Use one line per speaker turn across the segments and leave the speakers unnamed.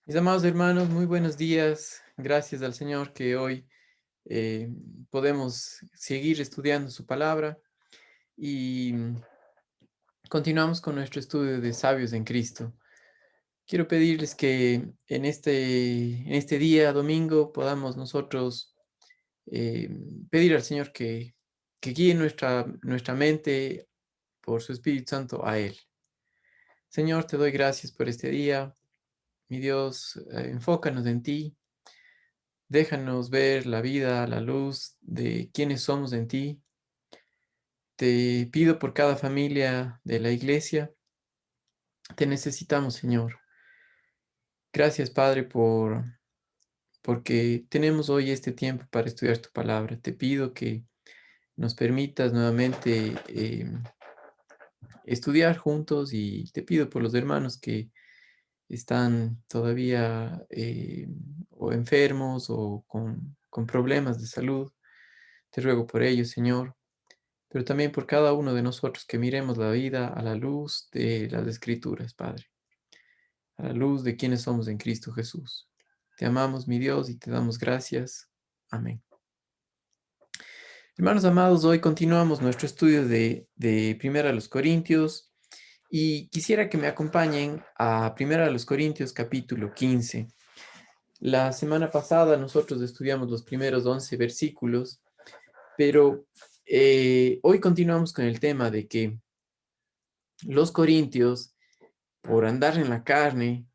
Mis amados hermanos, muy buenos días. Gracias al Señor que hoy eh, podemos seguir estudiando su palabra y continuamos con nuestro estudio de sabios en Cristo. Quiero pedirles que en este día, domingo, podamos nosotros eh, pedir al Señor que guíe nuestra mente por su Espíritu Santo a Él. Señor, te doy gracias por este día. Mi Dios, enfócanos en ti. Déjanos ver la vida a la luz de quiénes somos en ti. Te pido por cada familia de la iglesia. Te necesitamos, Señor. Gracias, Padre, porque tenemos hoy este tiempo para estudiar tu palabra. Te pido que nos permitas nuevamente estudiar juntos y te pido por los hermanos que están todavía o enfermos o con problemas de salud. Te ruego por ellos, Señor, pero también por cada uno de nosotros que miremos la vida a la luz de las Escrituras, Padre, a la luz de quienes somos en Cristo Jesús. Te amamos, mi Dios, y te damos gracias. Amén. Hermanos amados, hoy continuamos nuestro estudio de Primera a los Corintios y quisiera que me acompañen a Primera a los Corintios capítulo 15. La semana pasada nosotros estudiamos los primeros 11 versículos, pero hoy continuamos con el tema de que los corintios, por andar en la carne,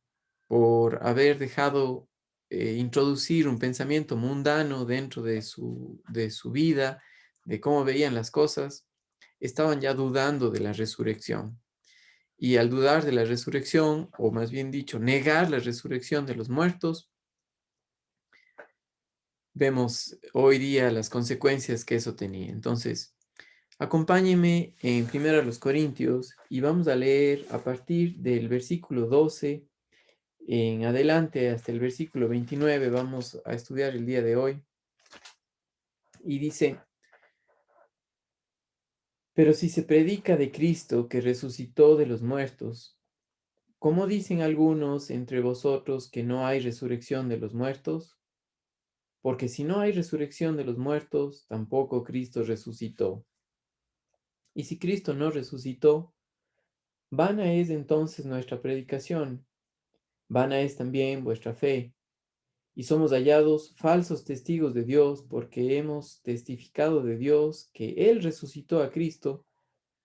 por haber dejado introducir un pensamiento mundano dentro de su vida, de cómo veían las cosas, estaban ya dudando de la resurrección. Y al dudar de la resurrección, o más bien dicho, negar la resurrección de los muertos, vemos hoy día las consecuencias que eso tenía. Entonces, acompáñenme en Primero a los Corintios y vamos a leer a partir del versículo 12 en adelante hasta el versículo 29. Vamos a estudiar el día de hoy. Y dice: pero si se predica de Cristo que resucitó de los muertos, ¿cómo dicen algunos entre vosotros que no hay resurrección de los muertos? Porque si no hay resurrección de los muertos, tampoco Cristo resucitó. Y si Cristo no resucitó, vana es entonces nuestra predicación, vana es también vuestra fe. Y somos hallados falsos testigos de Dios porque hemos testificado de Dios que Él resucitó a Cristo,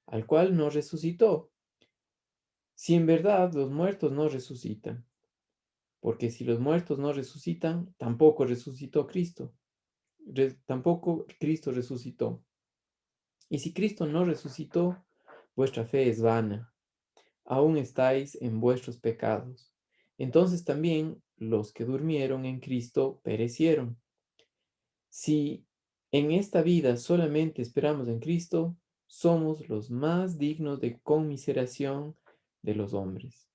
al cual no resucitó. Si en verdad los muertos no resucitan, porque si los muertos no resucitan, tampoco resucitó Cristo. Tampoco Cristo resucitó. Y si Cristo no resucitó, vuestra fe es vana, aún estáis en vuestros pecados. Entonces también los que durmieron en Cristo perecieron. Si en esta vida solamente esperamos en Cristo, somos los más dignos de conmiseración de los hombres.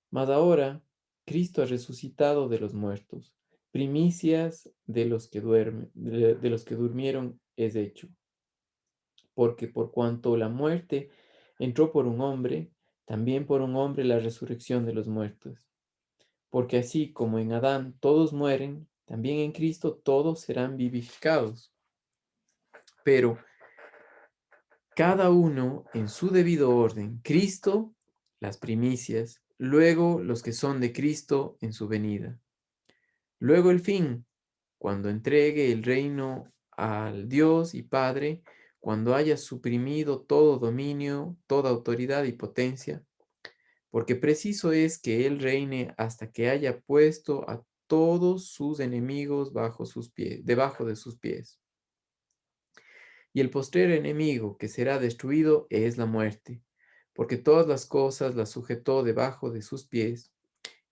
Mas ahora Cristo ha resucitado de los muertos, primicias de los que duermen, de los que durmieron es hecho. Porque por cuanto la muerte entró por un hombre, también por un hombre la resurrección de los muertos. Porque así como en Adán todos mueren, también en Cristo todos serán vivificados. Pero cada uno en su debido orden: Cristo, las primicias, luego los que son de Cristo en su venida. Luego el fin, cuando entregue el reino al Dios y Padre, cuando haya suprimido todo dominio, toda autoridad y potencia, porque preciso es que Él reine hasta que haya puesto a todos sus enemigos bajo sus pies, debajo de sus pies. Y el postrer enemigo que será destruido es la muerte, porque todas las cosas las sujetó debajo de sus pies.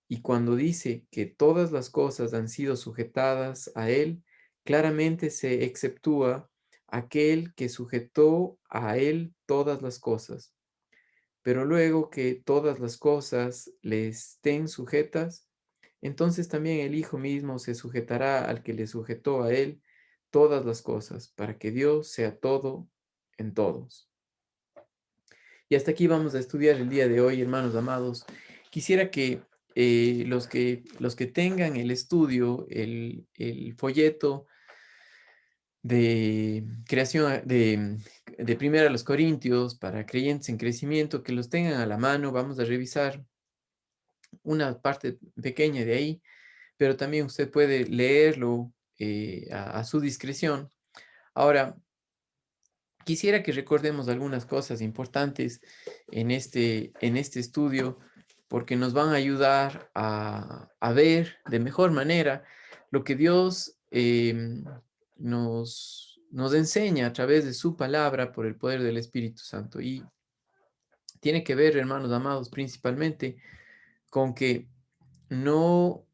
Y cuando dice que todas las cosas han sido sujetadas a él, claramente se exceptúa aquel que sujetó a él todas las cosas. Pero luego que todas las cosas le estén sujetas, entonces también el Hijo mismo se sujetará al que le sujetó a él todas las cosas, para que Dios sea todo en todos. Y hasta aquí vamos a estudiar el día de hoy, hermanos amados. Quisiera que los que tengan el estudio, el folleto de creación de Primera a los Corintios para creyentes en crecimiento, que los tengan a la mano. Vamos a revisar una parte pequeña de ahí, pero también usted puede leerlo a su discreción. Ahora, quisiera que recordemos algunas cosas importantes en este estudio, porque nos van a ayudar a ver de mejor manera lo que Dios nos enseña a través de su palabra por el poder del Espíritu Santo. Y tiene que ver, hermanos amados, principalmente con que no,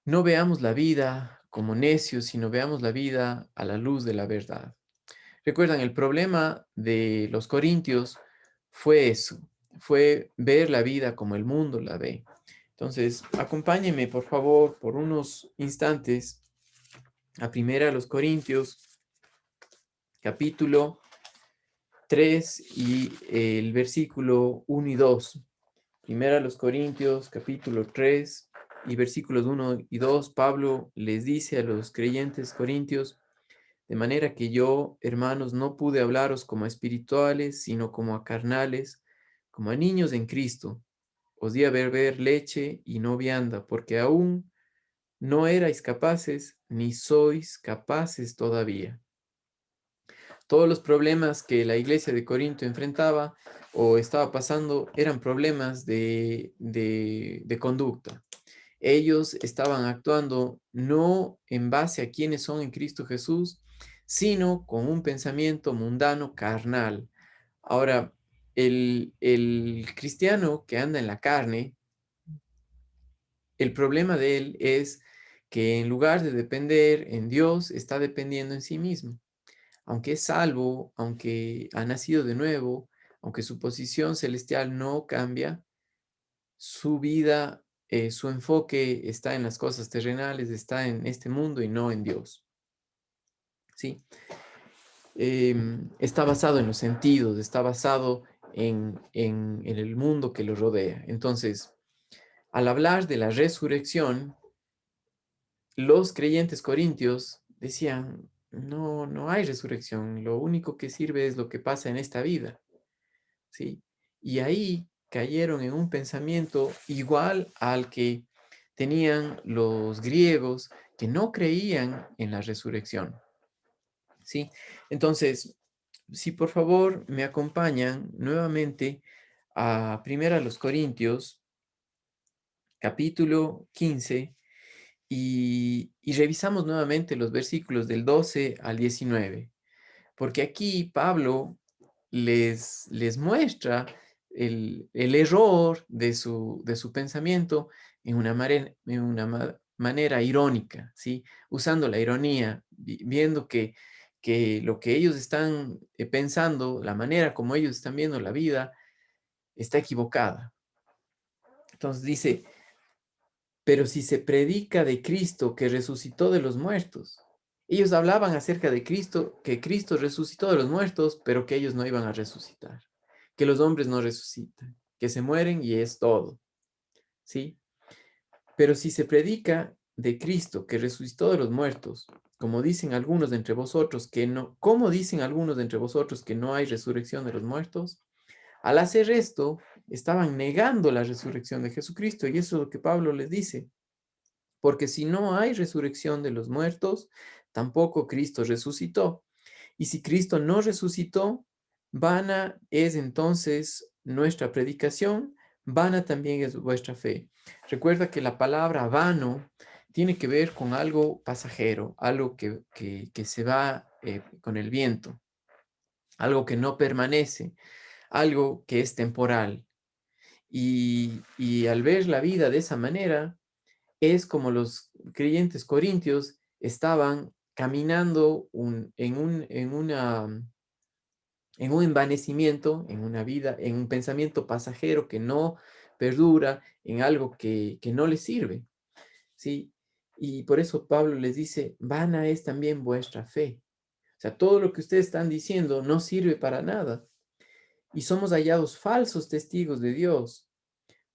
no veamos la vida como necios, sino veamos la vida a la luz de la verdad. Recuerdan, el problema de los corintios fue eso, fue ver la vida como el mundo la ve. Entonces, acompáñenme, por favor, por unos instantes a Primera a los Corintios, capítulo 3 y el versículo 1 y 2. Primera a los Corintios, capítulo 3 y versículos 1 y 2. Pablo les dice a los creyentes corintios: de manera que yo, hermanos, no pude hablaros como a espirituales, sino como a carnales, como a niños en Cristo. Os di a beber leche y no vianda, porque aún no erais capaces, ni sois capaces todavía. Todos los problemas que la iglesia de Corinto enfrentaba o estaba pasando eran problemas de conducta. Ellos estaban actuando no en base a quienes son en Cristo Jesús, sino con un pensamiento mundano, carnal. Ahora, el cristiano que anda en la carne, el problema de él es que en lugar de depender en Dios, está dependiendo en sí mismo. Aunque es salvo, aunque ha nacido de nuevo, aunque su posición celestial no cambia, su vida, su enfoque está en las cosas terrenales, está en este mundo y no en Dios. ¿Sí? Está basado en los sentidos, está basado en el mundo que lo rodea. Entonces, al hablar de la resurrección, los creyentes corintios decían: no, no hay resurrección, lo único que sirve es lo que pasa en esta vida. ¿Sí? Y ahí cayeron en un pensamiento igual al que tenían los griegos, que no creían en la resurrección. ¿Sí? Entonces, si por favor me acompañan nuevamente a Primera los Corintios, capítulo 15, y revisamos nuevamente los versículos del 12 al 19. Porque aquí Pablo les muestra el error de su pensamiento en una manera irónica, ¿sí? Usando la ironía, viendo que lo que ellos están pensando, la manera como ellos están viendo la vida, está equivocada. Entonces dice: pero si se predica de Cristo que resucitó de los muertos. Ellos hablaban acerca de Cristo, que Cristo resucitó de los muertos, pero que ellos no iban a resucitar, que los hombres no resucitan, que se mueren y es todo, ¿sí? Pero si se predica de Cristo que resucitó de los muertos, como dicen algunos de entre vosotros que no, ¿cómo dicen algunos de entre vosotros que no hay resurrección de los muertos? Al hacer esto, estaban negando la resurrección de Jesucristo, y eso es lo que Pablo les dice. Porque si no hay resurrección de los muertos, tampoco Cristo resucitó. Y si Cristo no resucitó, vana es entonces nuestra predicación, vana también es vuestra fe. Recuerda que la palabra vano tiene que ver con algo pasajero, algo que se va con el viento, algo que no permanece, algo que es temporal. Y al ver la vida de esa manera, es como los creyentes corintios estaban caminando en un envanecimiento, en una vida, en un pensamiento pasajero que no perdura, en algo que no les sirve, ¿sí? Y por eso Pablo les dice: vana es también vuestra fe. O sea, todo lo que ustedes están diciendo no sirve para nada. Y somos hallados falsos testigos de Dios,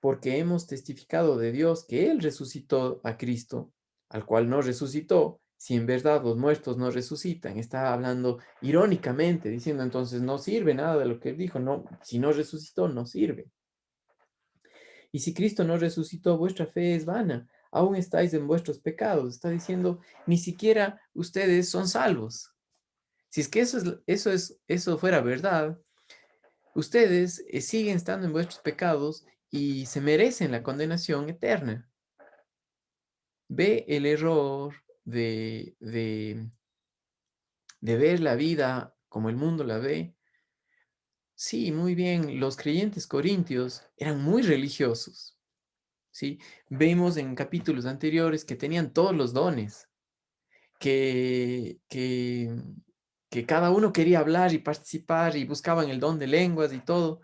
porque hemos testificado de Dios que Él resucitó a Cristo, al cual no resucitó, si en verdad los muertos no resucitan. Está hablando irónicamente, diciendo entonces no sirve nada de lo que Él dijo, no, si no resucitó, no sirve. Y si Cristo no resucitó, vuestra fe es vana, aún estáis en vuestros pecados. Está diciendo, ni siquiera ustedes son salvos. Si es que eso fuera verdad, ustedes siguen estando en vuestros pecados y se merecen la condenación eterna. Ve el error de ver la vida como el mundo la ve. Sí, muy bien, los creyentes corintios eran muy religiosos, ¿sí? Vemos en capítulos anteriores que tenían todos los dones, que, que, que cada uno quería hablar y participar y buscaban el don de lenguas y todo,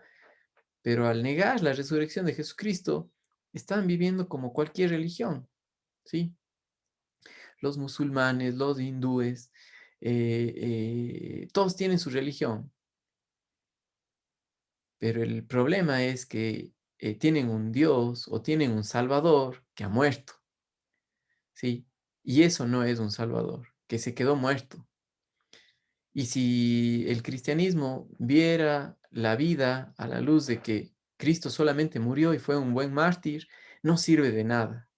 pero al negar la resurrección de Jesucristo, están viviendo como cualquier religión, ¿sí? Los musulmanes, los hindúes, todos tienen su religión, pero el problema es que tienen un Dios o tienen un Salvador que ha muerto, ¿sí? Y eso no es un Salvador, que se quedó muerto. Y si el cristianismo viera la vida a la luz de que Cristo solamente murió y fue un buen mártir, no sirve de nada.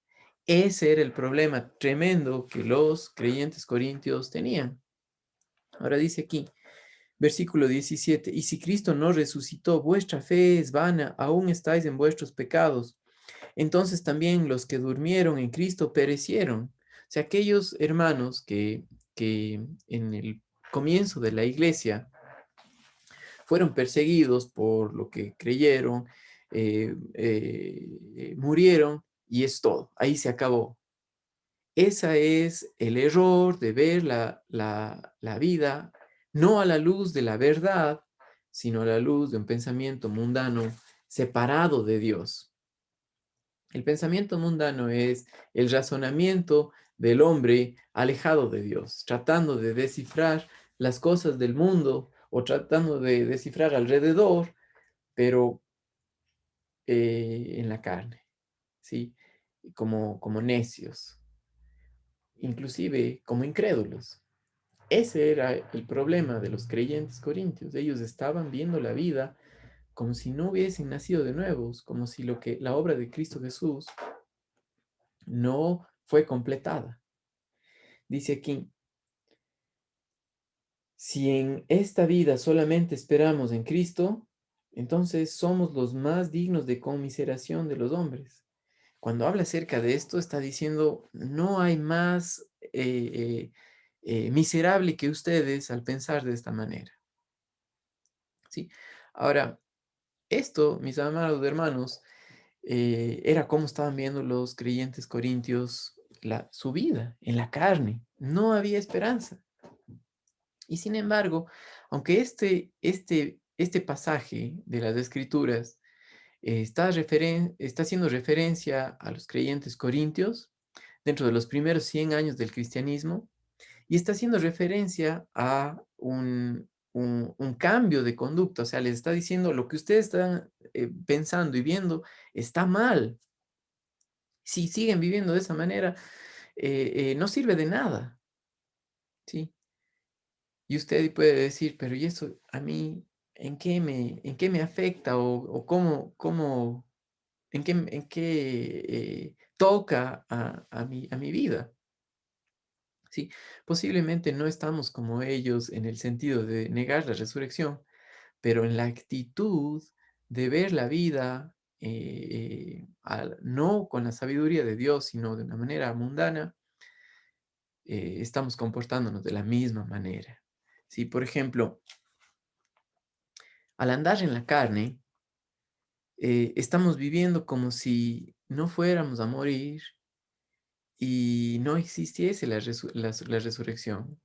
Ese era el problema tremendo que los creyentes corintios tenían. Ahora dice aquí, versículo 17, y si Cristo no resucitó, vuestra fe es vana, aún estáis en vuestros pecados. Entonces también los que durmieron en Cristo perecieron. O sea, aquellos hermanos que en el comienzo de la iglesia fueron perseguidos por lo que creyeron, murieron y es todo. Ahí se acabó. Ese es el error de ver la vida no a la luz de la verdad, sino a la luz de un pensamiento mundano separado de Dios. El pensamiento mundano es el razonamiento del hombre alejado de Dios, tratando de descifrar las cosas del mundo o tratando de descifrar alrededor, pero en la carne, ¿sí? Como necios, inclusive como incrédulos. Ese era el problema de los creyentes corintios. Ellos estaban viendo la vida como si no hubiesen nacido de nuevos, como si la obra de Cristo Jesús no fue completada. Dice aquí, si en esta vida solamente esperamos en Cristo, entonces somos los más dignos de conmiseración de los hombres. Cuando habla acerca de esto, está diciendo, no hay más miserable que ustedes al pensar de esta manera. ¿Sí? Ahora, esto, mis amados hermanos, era como estaban viendo los creyentes corintios su vida en la carne. No había esperanza. Y sin embargo, aunque este pasaje de las Escrituras está haciendo referencia a los creyentes corintios dentro de los primeros 100 años del cristianismo, y está haciendo referencia a un cambio de conducta, o sea, les está diciendo lo que ustedes están pensando y viendo está mal. Si siguen viviendo de esa manera, no sirve de nada, ¿sí? Y usted puede decir, pero ¿y eso a mí en qué me afecta o en qué toca a mi vida? Sí, posiblemente no estamos como ellos en el sentido de negar la resurrección, pero en la actitud de ver la vida no con la sabiduría de Dios, sino de una manera mundana, estamos comportándonos de la misma manera. Sí, por ejemplo, al andar en la carne, estamos viviendo como si no fuéramos a morir y no existiese la resurrección.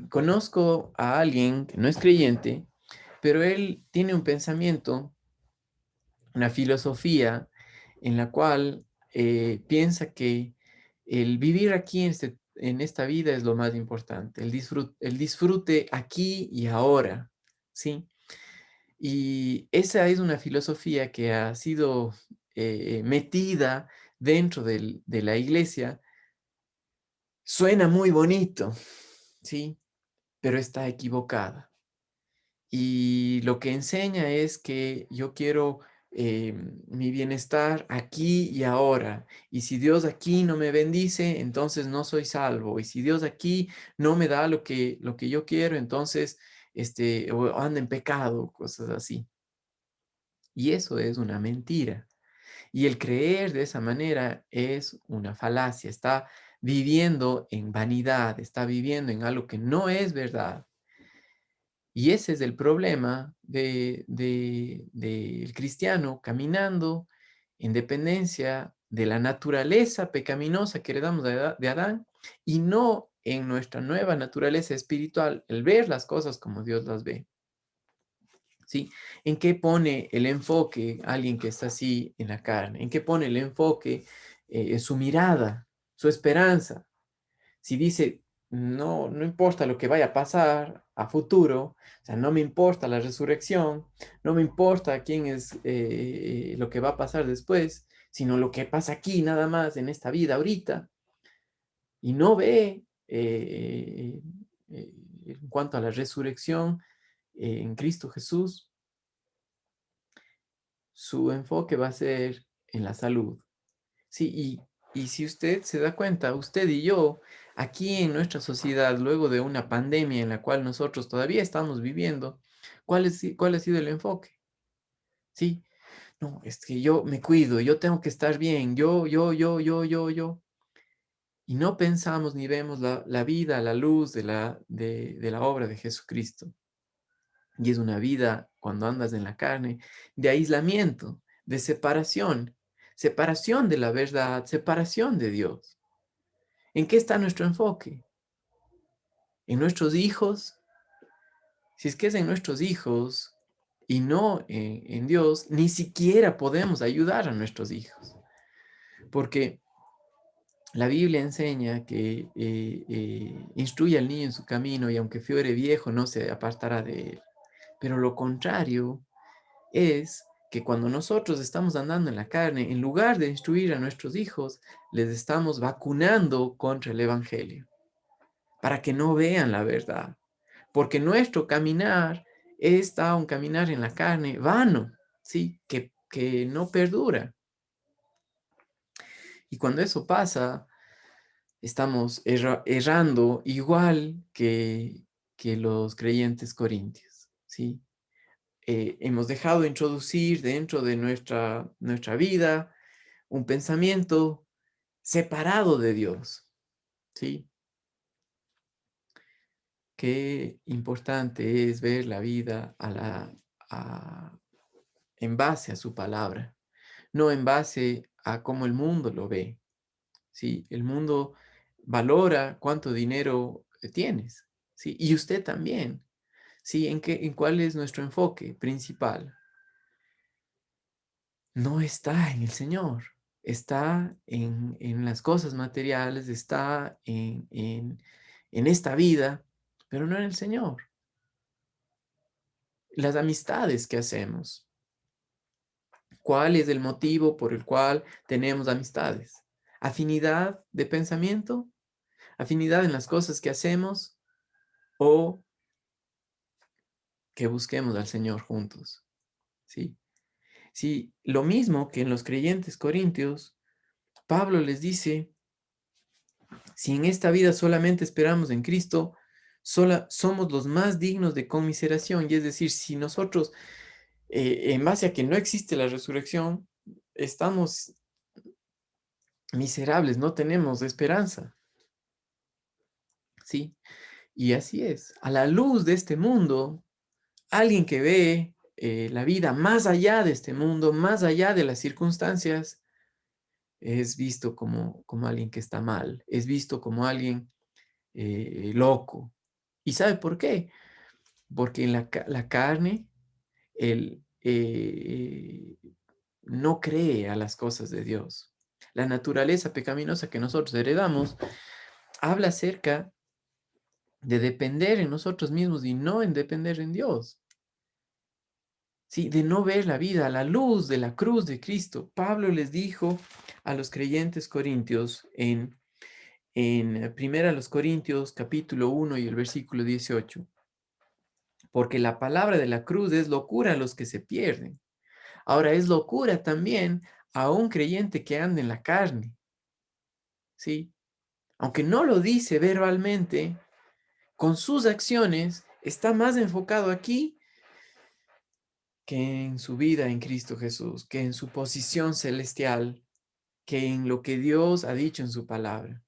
Conozco a alguien que no es creyente, pero él tiene un pensamiento, una filosofía en la cual piensa que el vivir aquí en esta vida es lo más importante, el disfrute aquí y ahora, ¿sí? Y esa es una filosofía que ha sido metida dentro de la iglesia. Suena muy bonito, ¿sí? Pero está equivocada. Y lo que enseña es que yo quiero mi bienestar aquí y ahora. Y si Dios aquí no me bendice, entonces no soy salvo. Y si Dios aquí no me da lo que yo quiero, entonces o ando en pecado, cosas así. Y eso es una mentira. Y el creer de esa manera es una falacia. Está viviendo en vanidad, está viviendo en algo que no es verdad. Y ese es el problema del cristiano caminando en dependencia de la naturaleza pecaminosa que heredamos de Adán y no en nuestra nueva naturaleza espiritual, el ver las cosas como Dios las ve. ¿Sí? ¿En qué pone el enfoque alguien que está así en la carne? ¿En qué pone el enfoque su mirada, su esperanza? Si dice, no, no importa lo que vaya a pasar a futuro, o sea, no me importa la resurrección, no me importa quién es lo que va a pasar después, sino lo que pasa aquí nada más en esta vida ahorita, y no ve en cuanto a la resurrección en Cristo Jesús, su enfoque va a ser en la salud. Sí, y si usted se da cuenta, usted y yo, aquí en nuestra sociedad, luego de una pandemia en la cual nosotros todavía estamos viviendo, ¿cuál ha sido el enfoque? Sí, no, es que yo me cuido, yo tengo que estar bien, yo. Y no pensamos ni vemos la vida, la luz de la obra de Jesucristo. Y es una vida, cuando andas en la carne, de aislamiento, de separación, separación de la verdad, separación de Dios. ¿En qué está nuestro enfoque? ¿En nuestros hijos? Si es que es en nuestros hijos y no en Dios, ni siquiera podemos ayudar a nuestros hijos. Porque la Biblia enseña que instruye al niño en su camino y aunque fuere viejo no se apartará de él. Pero lo contrario es que cuando nosotros estamos andando en la carne, en lugar de instruir a nuestros hijos, les estamos vacunando contra el Evangelio, para que no vean la verdad. Porque nuestro caminar está un caminar en la carne vano, ¿sí? Que no perdura. Y cuando eso pasa, estamos errando igual que los creyentes corintios, ¿sí? Hemos dejado introducir dentro de nuestra vida un pensamiento separado de Dios, ¿sí? Qué importante es ver la vida a- en base a su palabra, no en base a cómo el mundo lo ve, ¿sí? El mundo valora cuánto dinero tienes, ¿sí? Y usted también, ¿sí? En cuál es nuestro enfoque principal? No está en el Señor, está en las cosas materiales, está en esta vida, pero no en el Señor. Las amistades que hacemos. ¿Cuál es el motivo por el cual tenemos amistades? ¿Afinidad de pensamiento? ¿Afinidad en las cosas que hacemos? ¿O que busquemos al Señor juntos? ¿Sí? Sí, lo mismo que en los creyentes corintios, Pablo les dice, si en esta vida solamente esperamos en Cristo, somos los más dignos de conmiseración. Y es decir, si nosotros, en base a que no existe la resurrección, estamos miserables, no tenemos esperanza. ¿Sí? Y así es. A la luz de este mundo, alguien que ve la vida más allá de este mundo, más allá de las circunstancias, es visto como alguien que está mal, es visto como alguien loco. ¿Y sabe por qué? Porque en la carne, él no cree a las cosas de Dios. La naturaleza pecaminosa que nosotros heredamos habla acerca de depender en nosotros mismos y no en depender en Dios. ¿sí? De no ver la vida a la luz de la cruz de Cristo. Pablo les dijo a los creyentes corintios en Primera a los Corintios capítulo 1 y el versículo 18, porque la palabra de la cruz es locura a los que se pierden. Ahora es locura también a un creyente que anda en la carne, ¿sí? Aunque no lo dice verbalmente, con sus acciones está más enfocado aquí que en su vida en Cristo Jesús, que en su posición celestial, que en lo que Dios ha dicho en su palabra.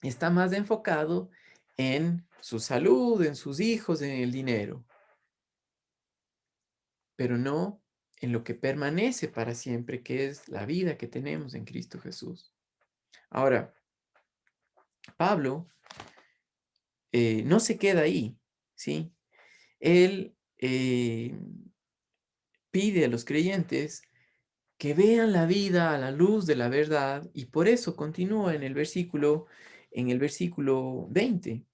Está más enfocado en su salud, en sus hijos, en el dinero, pero no en lo que permanece para siempre, que es la vida que tenemos en Cristo Jesús. Ahora, Pablo no se queda ahí, ¿sí? Él pide a los creyentes que vean la vida a la luz de la verdad y por eso continúa en el versículo 20.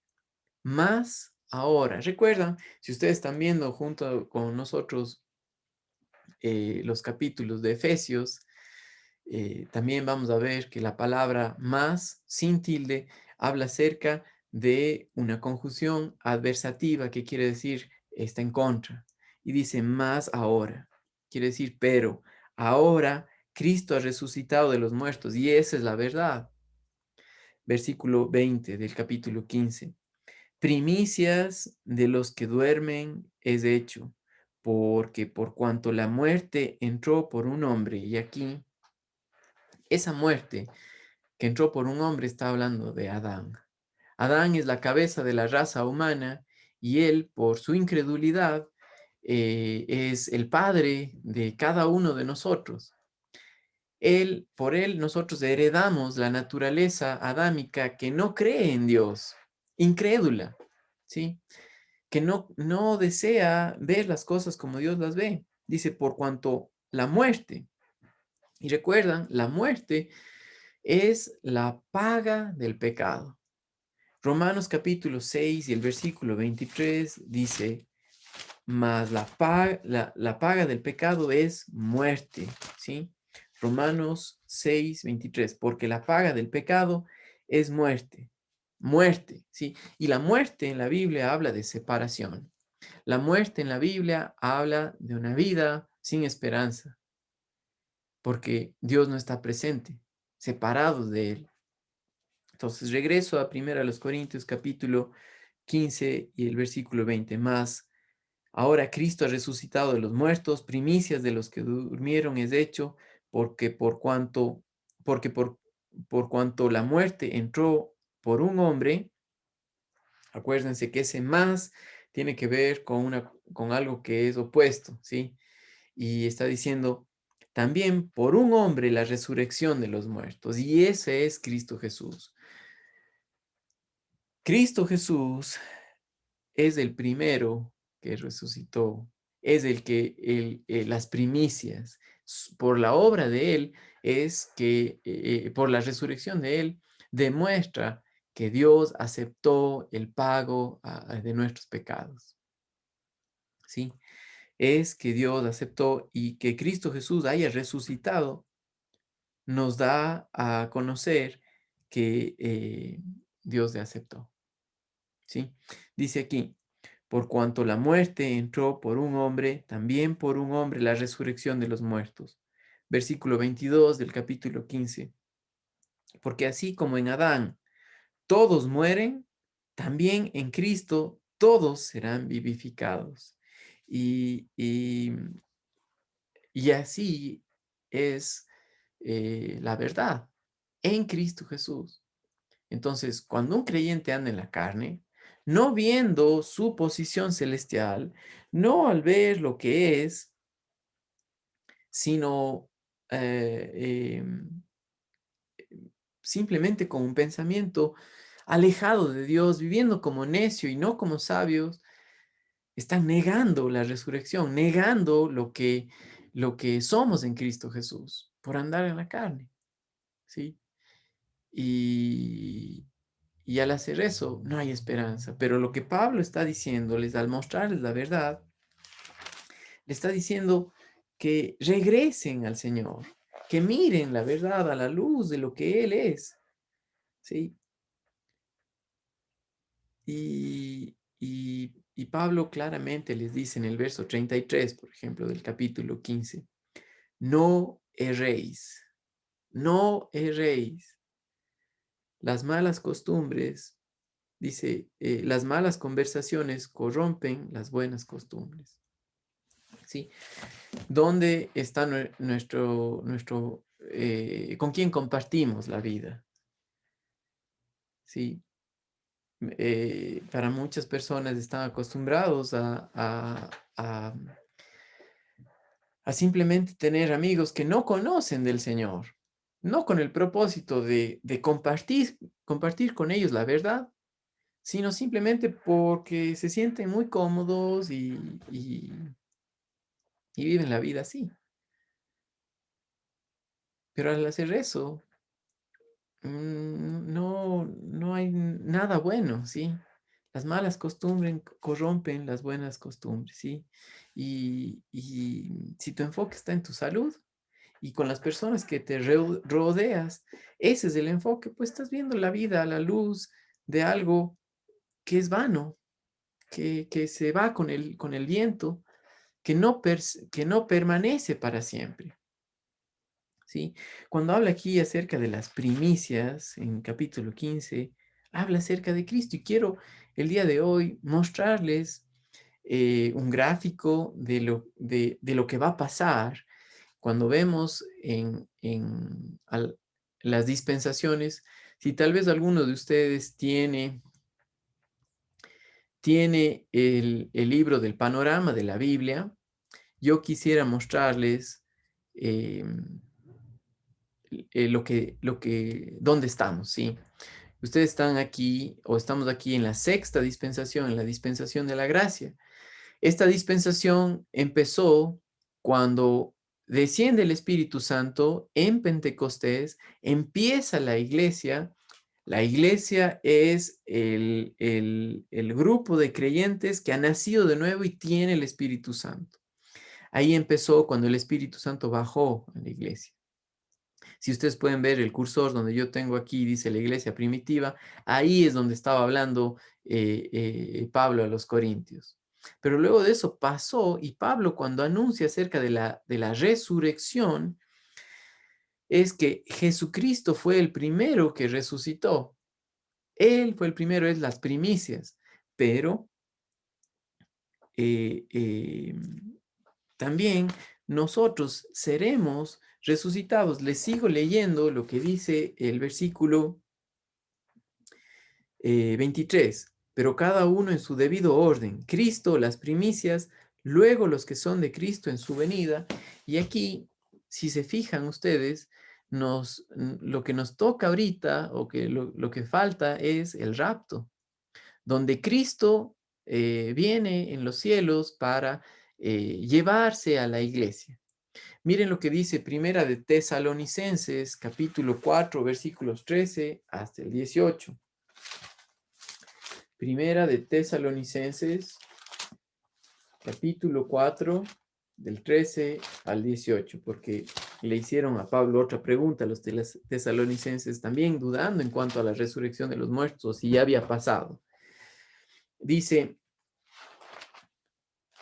Más ahora, recuerdan, si ustedes están viendo junto con nosotros los capítulos de Efesios, también vamos a ver que la palabra más sin tilde habla acerca de una conjunción adversativa que quiere decir está en contra. Y dice más ahora, quiere decir pero. Ahora Cristo ha resucitado de los muertos y esa es la verdad. Versículo 20 del capítulo 15. Primicias de los que duermen es hecho, porque por cuanto la muerte entró por un hombre, y aquí esa muerte que entró por un hombre está hablando de Adán. Adán es la cabeza de la raza humana y él, por su incredulidad, es el padre de cada uno de nosotros. Por él, nosotros heredamos la naturaleza adámica que no cree en Dios, incrédula, ¿sí? Que no desea ver las cosas como Dios las ve. Dice, por cuanto la muerte, y recuerdan, la muerte es la paga del pecado. Romanos capítulo 6 y el versículo 23 dice, mas la paga del pecado es muerte, ¿sí? Romanos 6 23 porque la paga del pecado es muerte, muerte, ¿sí? Y la muerte en la Biblia habla de separación. La muerte en la Biblia habla de una vida sin esperanza, porque Dios no está presente, separados de Él. Entonces regreso a 1 los Corintios capítulo 15 y el versículo 20. Más, ahora Cristo ha resucitado de los muertos, primicias de los que durmieron es hecho, porque porque por cuanto la muerte entró por un hombre, acuérdense que ese más tiene que ver con algo que es opuesto, ¿sí? Y está diciendo, también por un hombre la resurrección de los muertos, y ese es Cristo Jesús. Cristo Jesús es el primero que resucitó, es las primicias. Por la obra de Él es que, por la resurrección de Él, demuestra que Dios aceptó el pago de nuestros pecados. ¿Sí? Es que Dios aceptó y que Cristo Jesús haya resucitado, nos da a conocer que Dios le aceptó. ¿Sí? Dice aquí, por cuanto la muerte entró por un hombre, también por un hombre la resurrección de los muertos. Versículo 22 del capítulo 15. Porque así como en Adán todos mueren, también en Cristo todos serán vivificados. Y, y, y así es la verdad en Cristo Jesús. Entonces, cuando un creyente anda en la carne, no viendo su posición celestial, no al ver lo que es, sino simplemente con un pensamiento alejado de Dios, viviendo como necio y no como sabios, están negando la resurrección, negando lo que somos en Cristo Jesús, por andar en la carne, ¿sí? Y, y al hacer eso, no hay esperanza. Pero lo que Pablo está diciéndoles al mostrarles la verdad, Le está diciendo que regresen al Señor, que miren la verdad a la luz de lo que Él es, ¿sí? Y Pablo claramente les dice en el verso 33, por ejemplo, del capítulo 15, no erréis, no erréis. Las malas costumbres, dice, las malas conversaciones corrompen las buenas costumbres, ¿sí? ¿Dónde está con quién compartimos la vida? ¿Sí? Para muchas personas están acostumbrados a simplemente tener amigos que no conocen del Señor, no con el propósito de compartir con ellos la verdad, sino simplemente porque se sienten muy cómodos y viven la vida así. Pero al hacer eso, no hay nada bueno, ¿sí? Las malas costumbres corrompen las buenas costumbres, ¿sí? Y si tu enfoque está en tu salud y con las personas que te rodeas, ese es el enfoque, pues estás viendo la vida a la luz de algo que es vano, que se va con el viento, que no permanece para siempre. ¿Sí? Cuando habla aquí acerca de las primicias, en capítulo 15 habla acerca de Cristo y quiero el día de hoy mostrarles un gráfico de lo que va a pasar cuando vemos las dispensaciones. Si tal vez alguno de ustedes tiene el libro del panorama de la Biblia, yo quisiera mostrarles em, dónde estamos, ¿sí? Ustedes están aquí o estamos aquí en la sexta dispensación, en la dispensación de la gracia. Esta dispensación empezó cuando desciende el Espíritu Santo en Pentecostés, empieza la iglesia. La iglesia es el grupo de creyentes que ha nacido de nuevo y tiene el Espíritu Santo. Ahí empezó cuando el Espíritu Santo bajó en la iglesia. Si ustedes pueden ver el cursor donde yo tengo aquí, dice la iglesia primitiva, ahí es donde estaba hablando Pablo a los Corintios. Pero luego de eso pasó y Pablo cuando anuncia acerca de la resurrección, es que Jesucristo fue el primero que resucitó. Él fue el primero, es las primicias, pero eh, eh, también nosotros seremos resucitados. Les sigo leyendo lo que dice el versículo 23. Pero cada uno en su debido orden. Cristo, las primicias, luego los que son de Cristo en su venida. Y aquí, si se fijan ustedes, lo que nos toca ahorita o que lo que falta es el rapto, donde Cristo viene en los cielos para llevarse a la iglesia. Miren lo que dice Primera de Tesalonicenses, capítulo 4, versículos 13 hasta el 18. Primera de Tesalonicenses, capítulo 4, del 13 al 18, porque le hicieron a Pablo otra pregunta a los tesalonicenses, también dudando en cuanto a la resurrección de los muertos, si ya había pasado. Dice,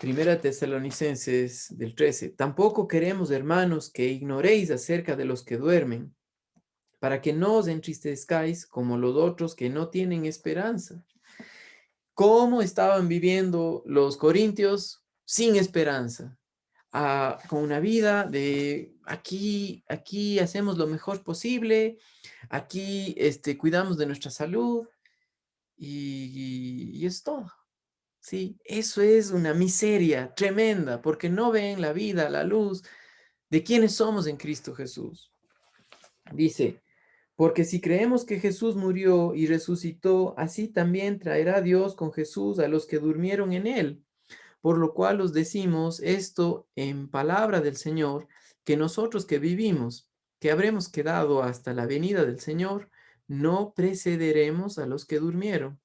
Primera Tesalonicenses del 13, tampoco queremos, hermanos, que ignoréis acerca de los que duermen, para que no os entristezcáis como los otros que no tienen esperanza. ¿Cómo estaban viviendo los corintios? Sin esperanza, con una vida de aquí hacemos lo mejor posible, aquí cuidamos de nuestra salud y es todo. Sí, eso es una miseria tremenda porque no ven la vida, la luz de quienes somos en Cristo Jesús. Dice, porque si creemos que Jesús murió y resucitó, así también traerá Dios con Jesús a los que durmieron en él. Por lo cual os decimos esto en palabra del Señor, que nosotros que vivimos, que habremos quedado hasta la venida del Señor, no precederemos a los que durmieron,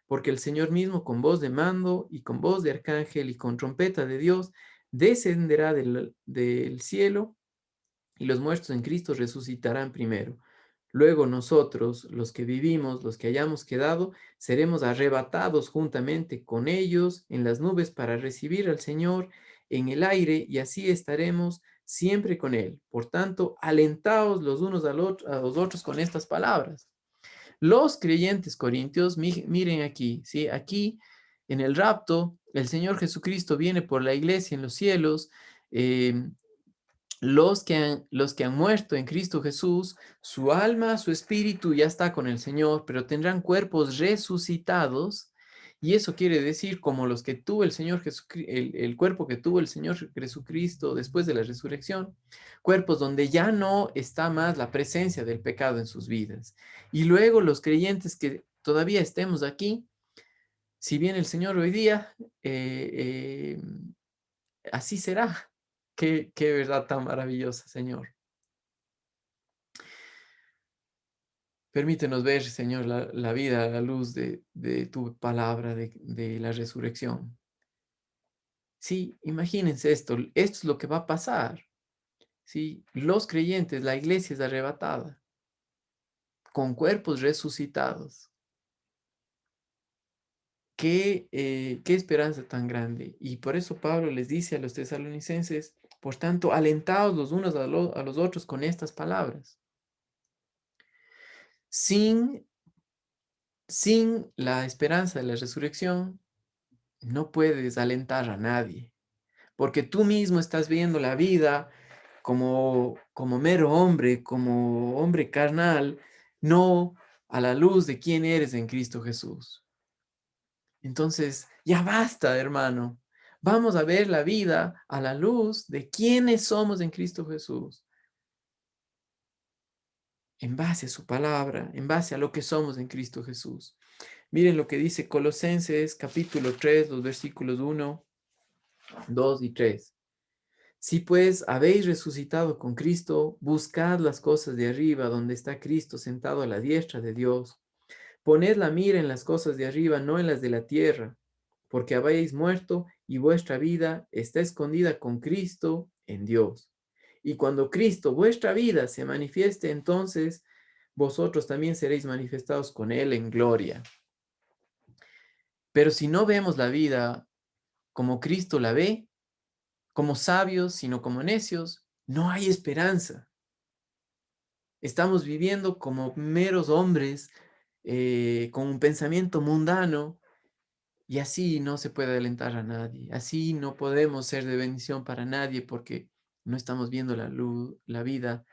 porque el Señor mismo con voz de mando y con voz de arcángel y con trompeta de Dios descenderá del cielo y los muertos en Cristo resucitarán primero. Luego nosotros, los que vivimos, los que hayamos quedado, seremos arrebatados juntamente con ellos en las nubes para recibir al Señor en el aire y así estaremos siempre con Él. Por tanto, alentaos los unos a los otros con estas palabras. Los creyentes corintios, miren aquí, ¿sí? Aquí en el rapto, el Señor Jesucristo viene por la iglesia en los cielos. eh, los que han muerto en Cristo Jesús, su alma, su espíritu ya está con el Señor, pero tendrán cuerpos resucitados. Y eso quiere decir como los que tuvo el Señor Jesucristo, el cuerpo que tuvo el Señor Jesucristo después de la resurrección, cuerpos donde ya no está más la presencia del pecado en sus vidas. Y luego los creyentes que todavía estemos aquí, si bien el Señor hoy día, así será. Qué verdad tan maravillosa, Señor. Permítenos ver, Señor, la vida a la luz de tu palabra, de la resurrección. Sí, imagínense esto es lo que va a pasar. Sí, los creyentes, la iglesia es arrebatada, con cuerpos resucitados. Qué esperanza tan grande. Y por eso Pablo les dice a los tesalonicenses, por tanto, alentaos los unos a los otros con estas palabras. Sin, sin la esperanza de la resurrección, no puedes alentar a nadie, porque tú mismo estás viendo la vida como mero hombre, como hombre carnal, no a la luz de quién eres en Cristo Jesús. Entonces, ya basta, hermano. Vamos a ver la vida a la luz de quiénes somos en Cristo Jesús, en base a su palabra, en base a lo que somos en Cristo Jesús. Miren lo que dice Colosenses capítulo 3, los versículos 1, 2 y 3. Si pues habéis resucitado con Cristo, buscad las cosas de arriba, donde está Cristo sentado a la diestra de Dios. Poned la mira en las cosas de arriba, no en las de la tierra, porque habéis muerto y vuestra vida está escondida con Cristo en Dios. Y cuando Cristo, vuestra vida, se manifieste, entonces vosotros también seréis manifestados con Él en gloria. Pero si no vemos la vida como Cristo la ve, como sabios, sino como necios, no hay esperanza. Estamos viviendo como meros hombres con un pensamiento mundano y así no se puede alentar a nadie. Así no podemos ser de bendición para nadie porque no estamos viendo la luz, la vida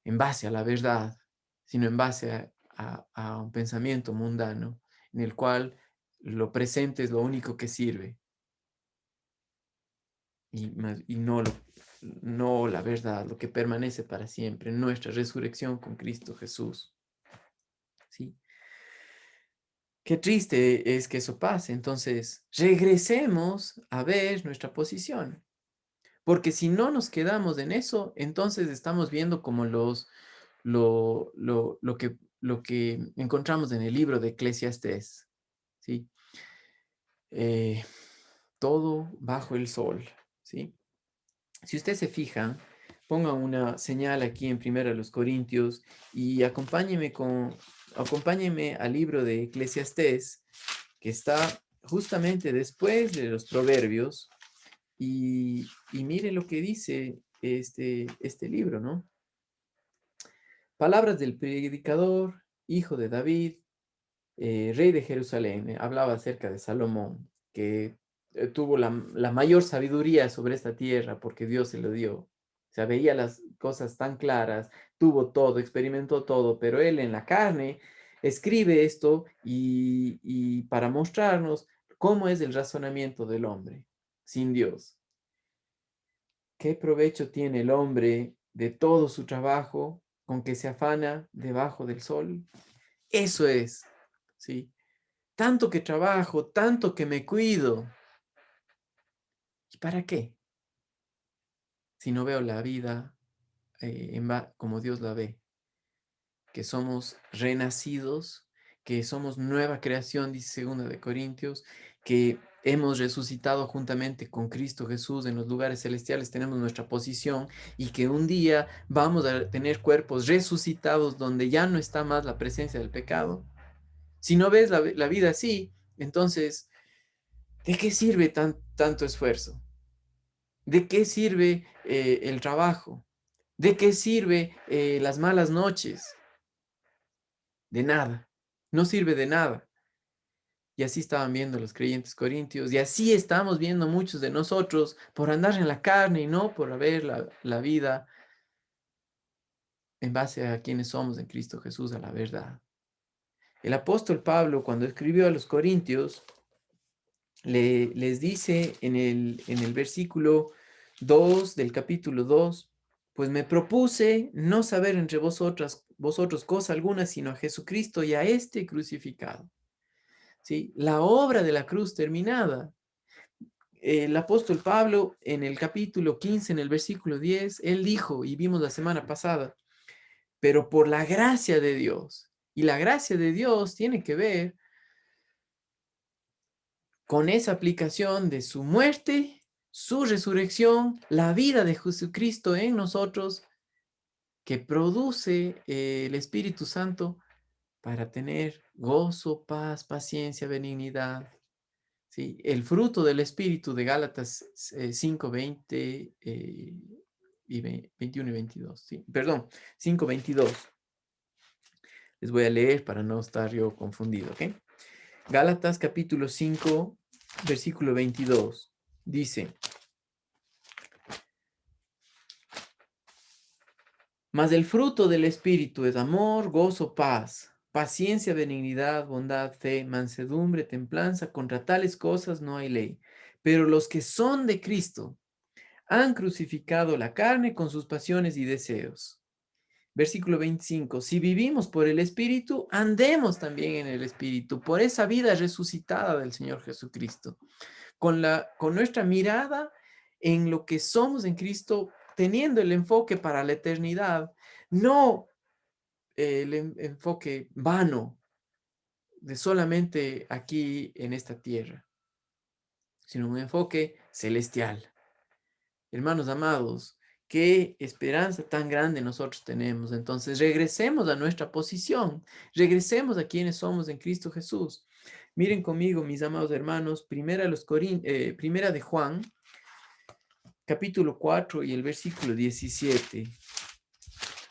en base a la verdad, sino en base a un pensamiento mundano en el cual lo presente es lo único que sirve y no la verdad, lo que permanece para siempre, nuestra resurrección con Cristo Jesús. ¿Sí? Qué triste es que eso pase. Entonces, regresemos a ver nuestra posición. Porque si no nos quedamos en eso, entonces estamos viendo como lo que encontramos en el libro de Eclesiastés. ¿Sí? Eh, todo bajo el sol. ¿Sí? Si usted se fija, ponga una señal aquí en Primera los Corintios y acompáñeme al libro de Eclesiastés, que está justamente después de los proverbios, y mire lo que dice este libro, ¿no? Palabras del predicador, hijo de David, rey de Jerusalén. Hablaba acerca de Salomón, que tuvo la mayor sabiduría sobre esta tierra porque Dios se lo dio. O sea, veía las cosas tan claras, tuvo todo, experimentó todo, pero él en la carne escribe esto y para mostrarnos cómo es el razonamiento del hombre sin Dios. ¿Qué provecho tiene el hombre de todo su trabajo con que se afana debajo del sol? Eso es, ¿sí? Tanto que trabajo, tanto que me cuido. ¿Y para qué? Si no veo la vida como Dios la ve, que somos renacidos, que somos nueva creación, dice 2 de Corintios, que hemos resucitado juntamente con Cristo Jesús en los lugares celestiales, tenemos nuestra posición y que un día vamos a tener cuerpos resucitados donde ya no está más la presencia del pecado. Si no ves la vida así, entonces, ¿de qué sirve tanto esfuerzo? ¿De qué sirve el trabajo? ¿De qué sirve las malas noches? De nada. No sirve de nada. Y así estaban viendo los creyentes corintios, y así estamos viendo muchos de nosotros por andar en la carne y no por ver la vida en base a quienes somos en Cristo Jesús, a la verdad. El apóstol Pablo, cuando escribió a los corintios, les dice en el versículo 2 del capítulo 2, pues me propuse no saber entre vosotros cosa alguna, sino a Jesucristo y a este crucificado. ¿Sí? La obra de la cruz terminada. El apóstol Pablo en el capítulo 15, en el versículo 10, él dijo, y vimos la semana pasada, pero por la gracia de Dios. Y la gracia de Dios tiene que ver con esa aplicación de su muerte, su resurrección, la vida de Jesucristo en nosotros, que produce el Espíritu Santo para tener gozo, paz, paciencia, benignidad. ¿Sí? El fruto del Espíritu de Gálatas 5, 20 y 21 y 22. ¿Sí? Perdón, 5, 22. Les voy a leer para no estar yo confundido. ¿Okay? Gálatas capítulo 5, versículo 22. Dice, mas el fruto del Espíritu es amor, gozo, paz, paciencia, benignidad, bondad, fe, mansedumbre, templanza. Contra tales cosas no hay ley. Pero los que son de Cristo han crucificado la carne con sus pasiones y deseos. Versículo 25. Si vivimos por el Espíritu, andemos también en el Espíritu, por esa vida resucitada del Señor Jesucristo, con nuestra mirada en lo que somos en Cristo, teniendo el enfoque para la eternidad, no el enfoque vano de solamente aquí en esta tierra, sino un enfoque celestial. Hermanos amados, qué esperanza tan grande nosotros tenemos. Entonces, regresemos a nuestra posición, regresemos a quienes somos en Cristo Jesús. Miren conmigo, mis amados hermanos, primera de Juan, capítulo 4 y el versículo 17.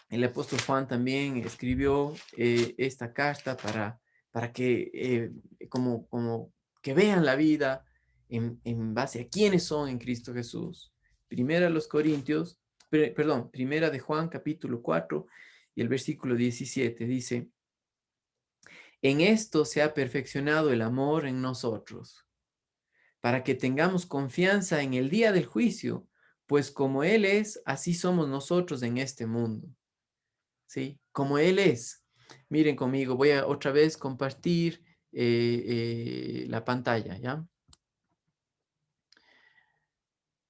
El apóstol Juan también escribió esta carta para que, como que vean la vida en base a quiénes son en Cristo Jesús. Primera a los Corintios, perdón, primera de Juan, capítulo 4 y el versículo 17 dice, en esto se ha perfeccionado el amor en nosotros, para que tengamos confianza en el día del juicio, pues como Él es, así somos nosotros en este mundo. ¿Sí? Como Él es. Miren conmigo, voy a otra vez compartir la pantalla, ¿ya?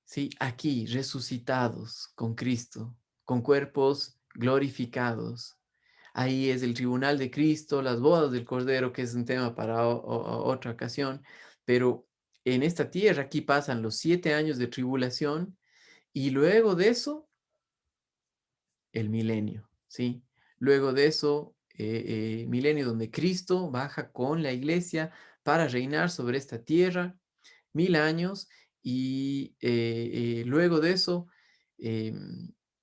Sí, aquí, resucitados con Cristo, con cuerpos glorificados. Ahí es el tribunal de Cristo, las bodas del Cordero, que es un tema para otra ocasión, pero en esta tierra aquí pasan los 7 años de tribulación y luego de eso el milenio, ¿sí? Luego de eso, milenio donde Cristo baja con la iglesia para reinar sobre esta tierra 1000 años y luego de eso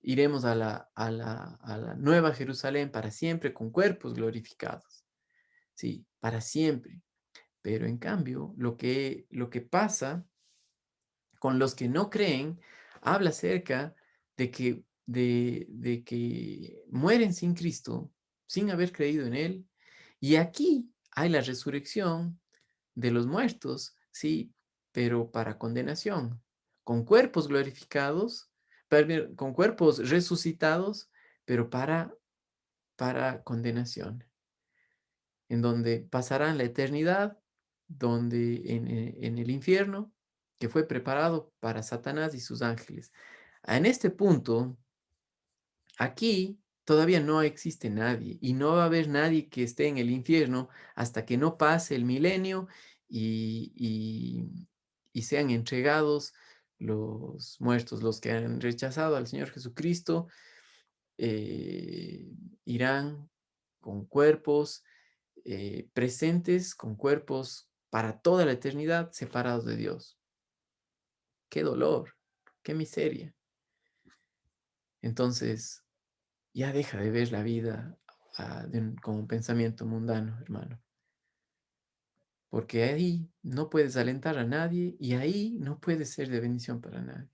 iremos a la nueva Jerusalén para siempre con cuerpos glorificados, ¿sí? Para siempre. Pero en cambio, lo que pasa con los que no creen, habla acerca de que mueren sin Cristo, sin haber creído en Él. Y aquí hay la resurrección de los muertos, sí, pero para condenación, con cuerpos glorificados, con cuerpos resucitados, pero para condenación, en donde pasarán la eternidad, donde en el infierno, que fue preparado para Satanás y sus ángeles. En este punto, aquí todavía no existe nadie y no va a haber nadie que esté en el infierno hasta que no pase el milenio y y sean entregados los muertos, los que han rechazado al Señor Jesucristo, eh, irán con cuerpos presentes, con cuerpos para toda la eternidad separados de Dios. ¡Qué dolor! ¡Qué miseria! Entonces, ya deja de ver la vida como un pensamiento mundano, hermano. Porque ahí no puedes alentar a nadie y ahí no puedes ser de bendición para nadie.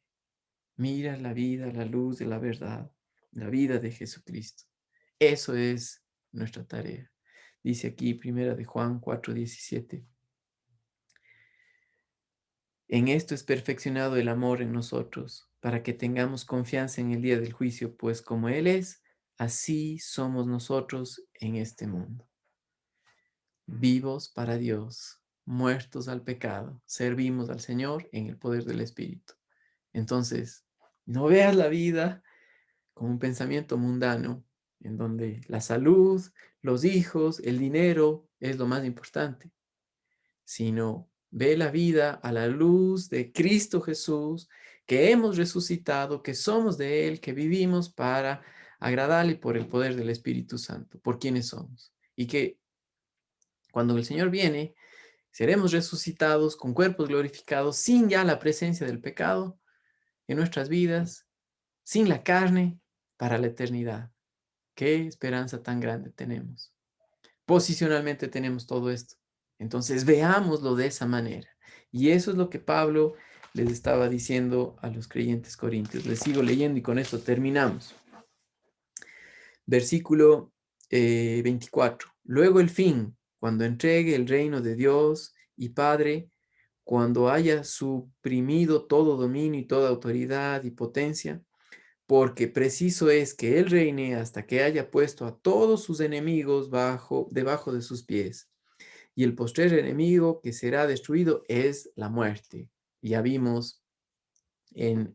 Mira la vida, la luz de la verdad, la vida de Jesucristo. Eso es nuestra tarea. Dice aquí, primera de Juan 4:17. En esto es perfeccionado el amor en nosotros, para que tengamos confianza en el día del juicio, pues como Él es, así somos nosotros en este mundo. Vivos para Dios, muertos al pecado, servimos al Señor en el poder del Espíritu. Entonces, no veas la vida como un pensamiento mundano, en donde la salud, los hijos, el dinero es lo más importante, sino ve la vida a la luz de Cristo Jesús, que hemos resucitado, que somos de Él, que vivimos para agradarle por el poder del Espíritu Santo, por quienes somos. Y que cuando el Señor viene, seremos resucitados con cuerpos glorificados, sin ya la presencia del pecado en nuestras vidas, sin la carne, para la eternidad. Qué esperanza tan grande tenemos. Posicionalmente tenemos todo esto. Entonces veámoslo de esa manera. Y eso es lo que Pablo les estaba diciendo a los creyentes corintios. Les sigo leyendo y con esto terminamos. Versículo 24. Luego el fin, cuando entregue el reino de Dios y Padre, cuando haya suprimido todo dominio y toda autoridad y potencia, porque preciso es que él reine hasta que haya puesto a todos sus enemigos debajo de sus pies. Y el postrer enemigo que será destruido es la muerte. Ya vimos en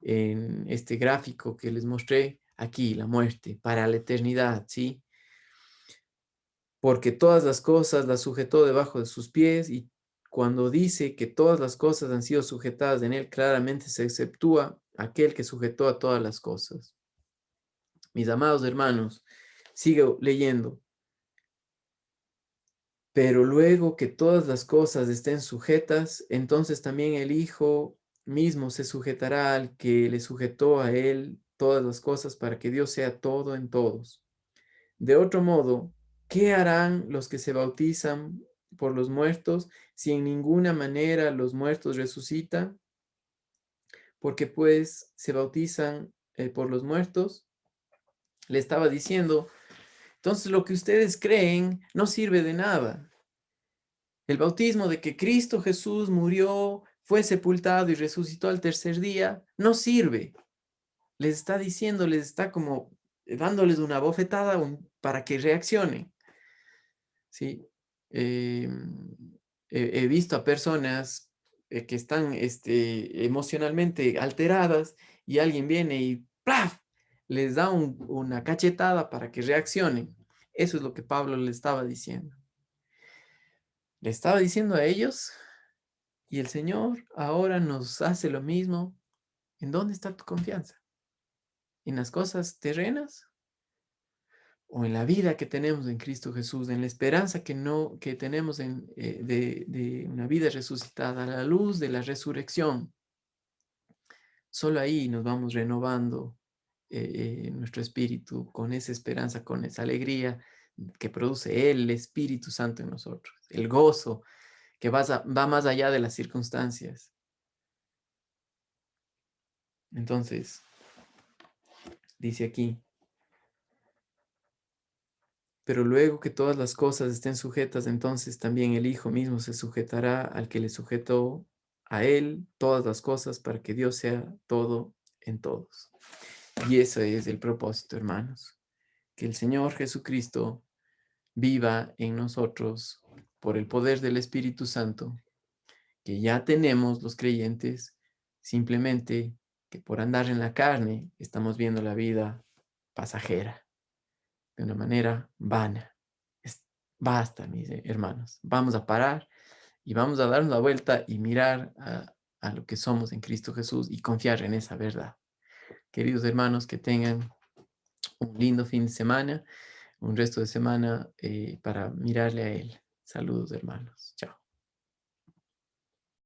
este gráfico que les mostré aquí, la muerte para la eternidad, ¿sí? Porque todas las cosas las sujetó debajo de sus pies, y cuando dice que todas las cosas han sido sujetadas en él, claramente se exceptúa aquel que sujetó a todas las cosas. Mis amados hermanos, sigo leyendo. Pero luego que todas las cosas estén sujetas, entonces también el Hijo mismo se sujetará al que le sujetó a él todas las cosas, para que Dios sea todo en todos. De otro modo, ¿qué harán los que se bautizan por los muertos, si en ninguna manera los muertos resucitan? Porque pues se bautizan por los muertos. Le estaba diciendo, entonces lo que ustedes creen no sirve de nada. El bautismo de que Cristo Jesús murió, fue sepultado y resucitó al tercer día, no sirve. Les está diciendo, les está como dándoles una bofetada para que reaccionen. ¿Sí? Eh, he visto a personas que están emocionalmente alteradas, y alguien viene y ¡plaf! Les da una cachetada para que reaccionen. Eso es lo que Pablo le estaba diciendo. Le estaba diciendo a ellos, y el Señor ahora nos hace lo mismo. ¿En dónde está tu confianza? ¿En las cosas terrenas? ¿O en la vida que tenemos en Cristo Jesús, en la esperanza que tenemos de una vida resucitada, a la luz de la resurrección? Solo ahí nos vamos renovando nuestro espíritu con esa esperanza, con esa alegría que produce el Espíritu Santo en nosotros, el gozo que va más allá de las circunstancias. Entonces, dice aquí, pero luego que todas las cosas estén sujetas, entonces también el Hijo mismo se sujetará al que le sujetó a él todas las cosas, para que Dios sea todo en todos. Y ese es el propósito, hermanos, que el Señor Jesucristo viva en nosotros por el poder del Espíritu Santo, que ya tenemos los creyentes, simplemente que por andar en la carne estamos viendo la vida pasajera, de una manera vana. Basta, mis hermanos, vamos a parar y vamos a darnos la vuelta y mirar a lo que somos en Cristo Jesús y confiar en esa verdad. Queridos hermanos, que tengan un lindo fin de semana, un resto de semana para mirarle a Él. Saludos, hermanos. Chao.